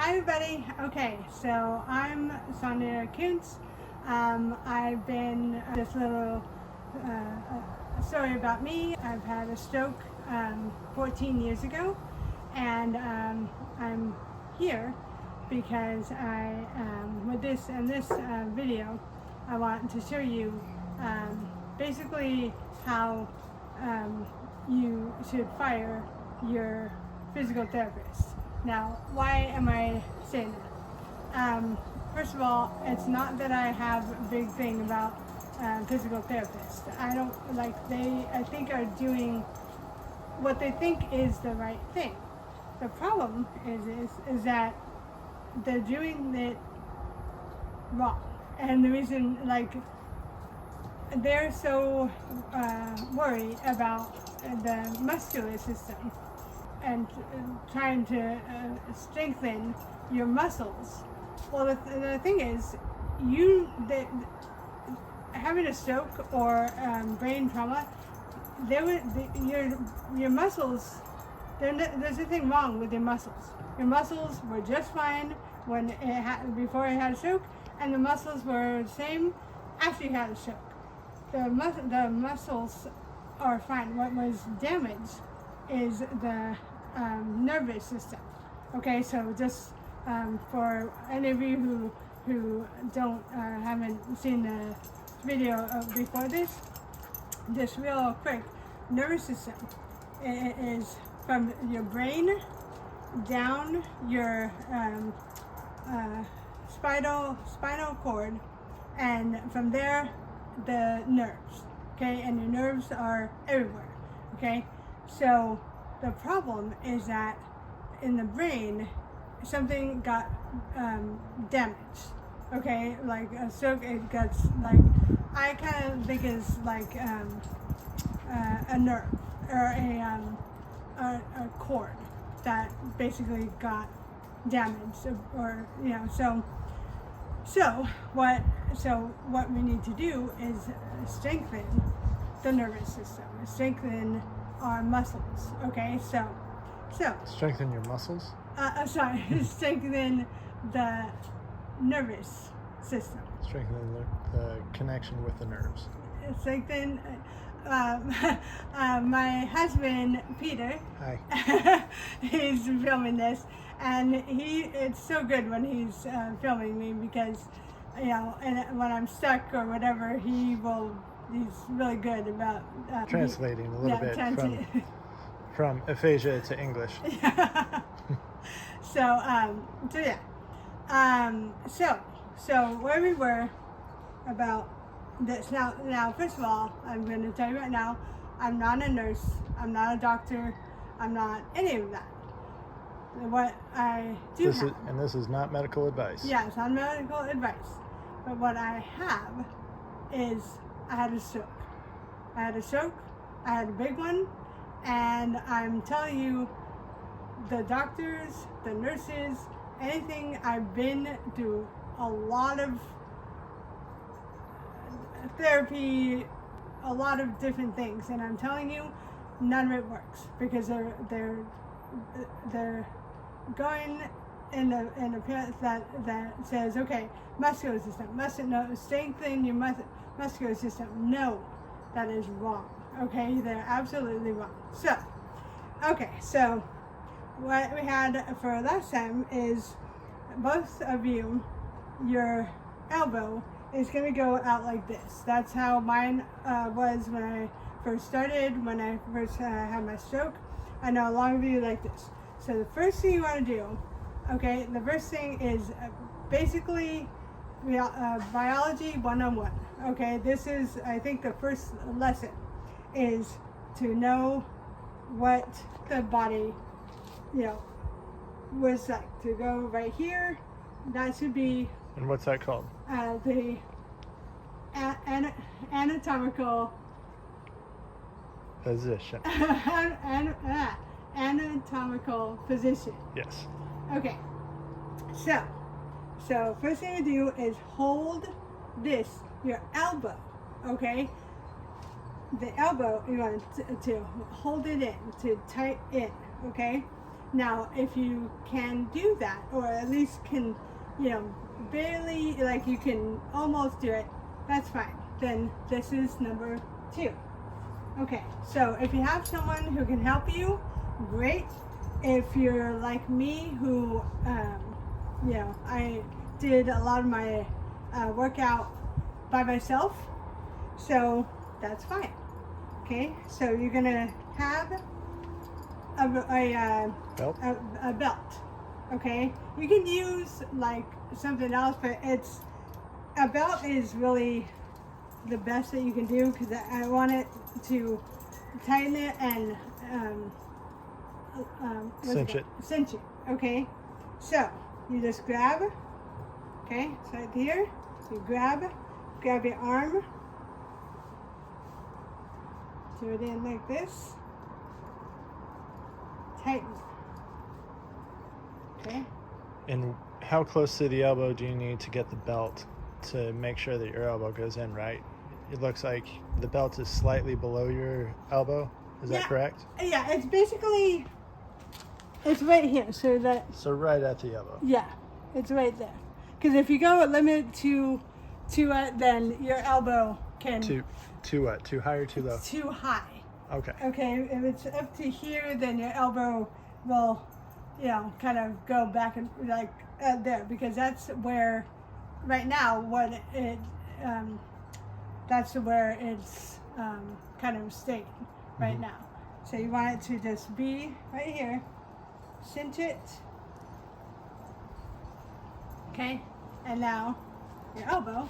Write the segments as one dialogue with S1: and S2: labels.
S1: Hi everybody. Okay, so I'm Sonia Kuntz. I've been just a little story about me. I've had a stroke 14 years ago, and I'm here because with this video, I want to show you basically how you should fire your physical therapist. Now, why am I saying that? First of all, it's not that I have a big thing about physical therapists. I think are doing what they think is the right thing. The problem is that they're doing it wrong. And the reason, they're so worried about the muscular system and trying to strengthen your muscles. Well, the thing is, having a stroke or brain trauma, your muscles, there's nothing wrong with your muscles. Your muscles were just fine before you had a stroke, and the muscles were the same after you had a stroke. The muscles are fine. What was damaged is the nervous system. Okay, so just for any of you who haven't seen the video before this, just real quick, nervous system is from your brain down your spinal cord, and from there the nerves. Okay, and your nerves are everywhere. Okay, so the problem is that in the brain, something got damaged. Okay, like a stroke, it gets I kind of think it's like a nerve or a cord that basically got damaged, or So what we need to do is strengthen the nervous system, strengthen our muscles. Okay, so
S2: strengthen your muscles.
S1: Strengthen the nervous system.
S2: Strengthen the connection with the nerves.
S1: Strengthen. My husband Peter.
S2: Hi.
S1: He's filming this, and it's so good when he's filming me, because and when I'm stuck or whatever, he's really good about
S2: translating a little bit from aphasia to English.
S1: So where we were about this. Now, first of all, I'm going to tell you right now, I'm not a nurse, I'm not a doctor, I'm not any of that. What I do
S2: this is not medical advice.
S1: Yeah, it's not medical advice. But what I have is I had a stroke. I had a big one, and I'm telling you, the doctors, the nurses, anything, I've been through a lot of therapy, a lot of different things, and I'm telling you, none of it works, because they're going in a path that says, okay, muscular system, strengthen your muscular system. No, that is wrong. Okay, they're absolutely wrong. So what we had for last time is both of you, your elbow is going to go out like this. That's how mine was when I first started, when I first had my stroke. I know a lot of you like this. So the first thing you want to do, okay, the first thing is basically biology 101. Okay, this is, I think, the first lesson is to know what the body, was like. To go right here, that should be.
S2: And what's that called?
S1: The anatomical
S2: position.
S1: Anatomical position.
S2: Yes.
S1: Okay. So first thing you do is hold your elbow. Okay. The elbow, you want to hold it in, to tight in. Okay. Now, if you can do that, or at least can, barely, like you can almost do it, that's fine. Then this is number 2. Okay, so if you have someone who can help you, great. If you're like me, who, I did a lot of my workout by myself, so that's fine. Okay, so you're gonna have a belt. Okay, you can use like something else, but a belt is really the best that you can do, because I want it to tighten it and cinch it. Okay, so you just grab. Okay, so right here, you grab your arm, do it in like this, tighten. Okay.
S2: And how close to the elbow do you need to get the belt to make sure that your elbow goes in right? It looks like the belt is slightly below your elbow. Is that correct?
S1: Yeah, it's basically, it's right here. So
S2: right at the elbow.
S1: Yeah, it's right there. Because if you go a limit to it, then your elbow can...
S2: Too what? Too high or too low?
S1: Too high.
S2: Okay.
S1: Okay, if it's up to here, then your elbow will, kind of go back and like there, because that's where, right now, that's where it's kind of staying right now. So you want it to just be right here, cinch it, okay, and now your elbow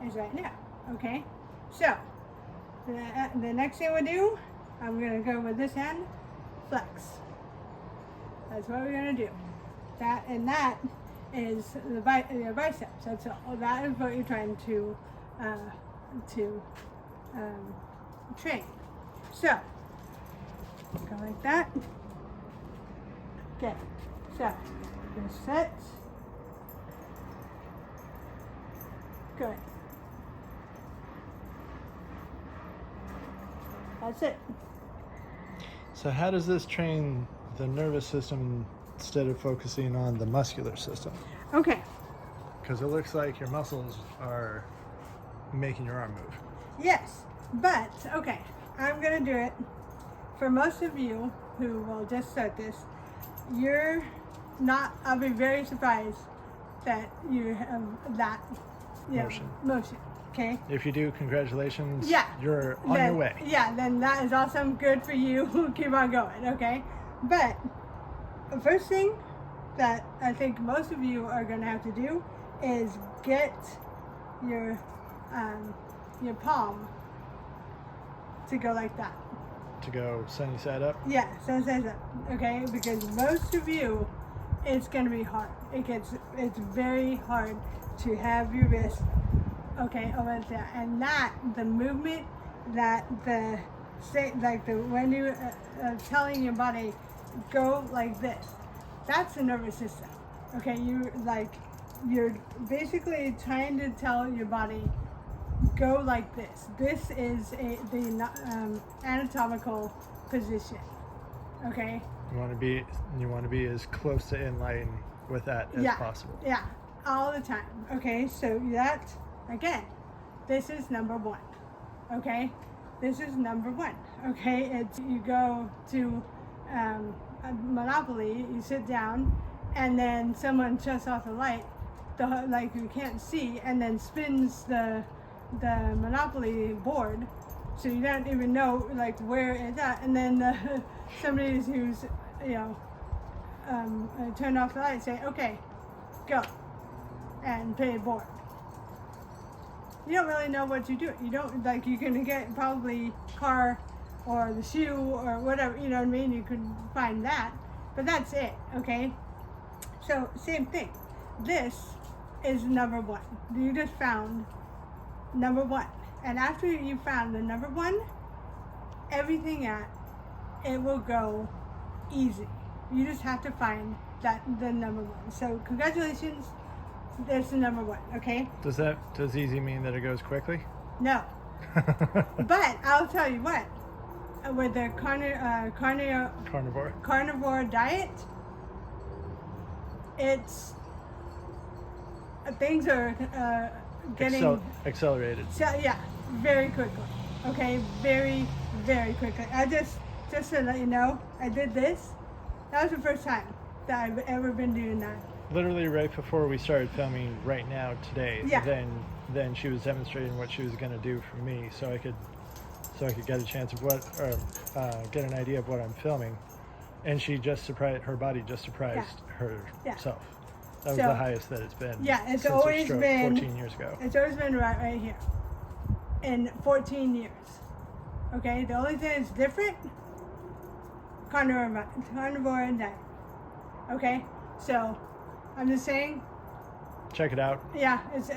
S1: is right now, okay? So the next thing we do, I'm gonna go with this hand, flex. That's what we're gonna do. That is your biceps. That's all. That is what you're trying to train. So go like that. Okay. So just set. Good. That's it.
S2: So how does this train the nervous system instead of focusing on the muscular system?
S1: Okay.
S2: Because it looks like your muscles are making your arm move.
S1: Yes, but okay, I'm gonna do it. For most of you who will just start this, you're not, I'll be very surprised that you have that motion. Okay.
S2: If you do, congratulations.
S1: Yeah.
S2: You're on your way.
S1: Yeah, then that is awesome. Good for you. Keep on going. Okay. But the first thing that I think most of you are going to have to do is get your palm to go like that.
S2: To go sunny side up?
S1: Yeah, sunny side up. Okay, because most of you, it's going to be hard. It's very hard to have your wrist over there, and the movement that when you telling your body go like this, that's the nervous system. Okay, you're basically trying to tell your body go like this. This is the anatomical position. Okay. You want
S2: to be as close to in line with that as possible.
S1: Yeah, all the time. Okay, so that. Again, this is number 1, okay? This is number 1, okay? You go to a Monopoly, you sit down, and then someone shuts off the light, like you can't see, and then spins the Monopoly board, so you don't even know like where it's at, and then somebody who's, turn off the light, say, okay, go, and play a board. You don't really know what you do. You don't, you're going to get probably car or the shoe or whatever, you know what I mean? You can find that, but that's it, okay? So, same thing. This is number 1. You just found number 1. And after you found the number 1, everything it will go easy. You just have to find the number 1. So, congratulations. That's the number 1, okay?
S2: Does easy mean that it goes quickly?
S1: No. But I'll tell you what, with the carnivore diet, it's things are getting
S2: accelerated.
S1: So, yeah, very quickly. Okay, very, very quickly. Just to let you know, I did this. That was the first time that I've ever been doing that.
S2: Literally right before we started filming right now today.
S1: Yeah.
S2: Then she was demonstrating what she was going to do for me, so I could get a chance of get an idea of what I'm filming, and her body just surprised herself. That was the highest that it's been.
S1: Yeah, it's
S2: since
S1: always
S2: her stroke
S1: been
S2: 14 years ago.
S1: It's always been right here, in 14 years. Okay, the only thing that's different, carnivore diet. Okay, so I'm just saying.
S2: Check it out.
S1: Yeah, it's.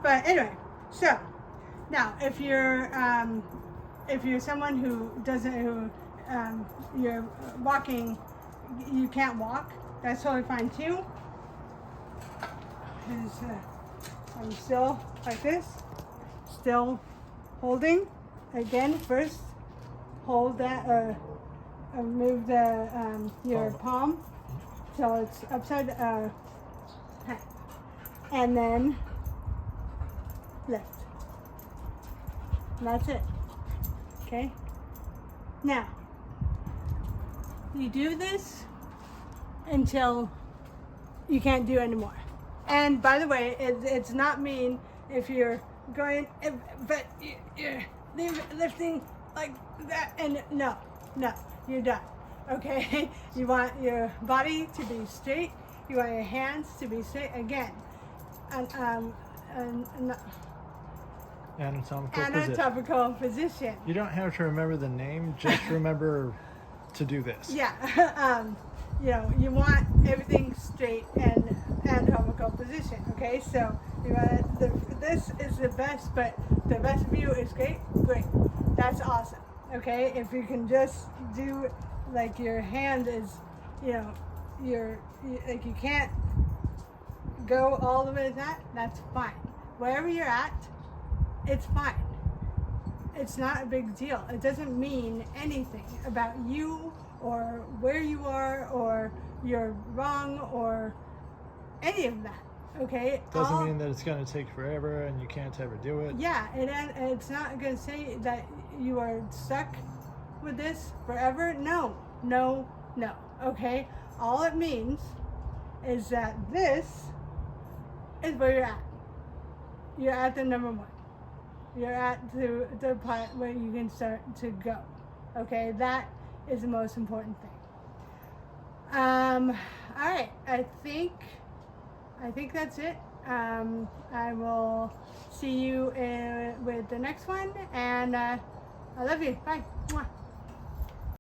S1: But anyway, so now if you're someone who you're walking, you can't walk. That's totally fine too. I'm still like this, still holding. Again, first hold that, move your palm till it's upside, and then lift. And that's it. Okay. Now you do this until you can't do anymore. And by the way, it's not mean if you're going, but you're lifting like that, and no, you're done. Okay, you want your body to be straight. You want your hands to be straight again. Anatomical position.
S2: You don't have to remember the name. Just remember to do this.
S1: Yeah. You want everything straight and anatomical position. Okay, so this is the best, but the best view is great. That's awesome. Okay, if you can just do like your hand is, like you can't go all the way to that. That's fine. Wherever you're at, it's fine. It's not a big deal. It doesn't mean anything about you or where you are or you're wrong or any of that. Okay?
S2: Doesn't mean that it's going to take forever and you can't ever do it.
S1: Yeah, it's not going to say that you are stuck with this forever. No. Okay? All it means is that this is where you're at. You're at the number one. You're at the part where you can start to go. Okay? That is the most important thing. All right. I think that's it. I will see you with the next one, and I love you. Bye. Mwah.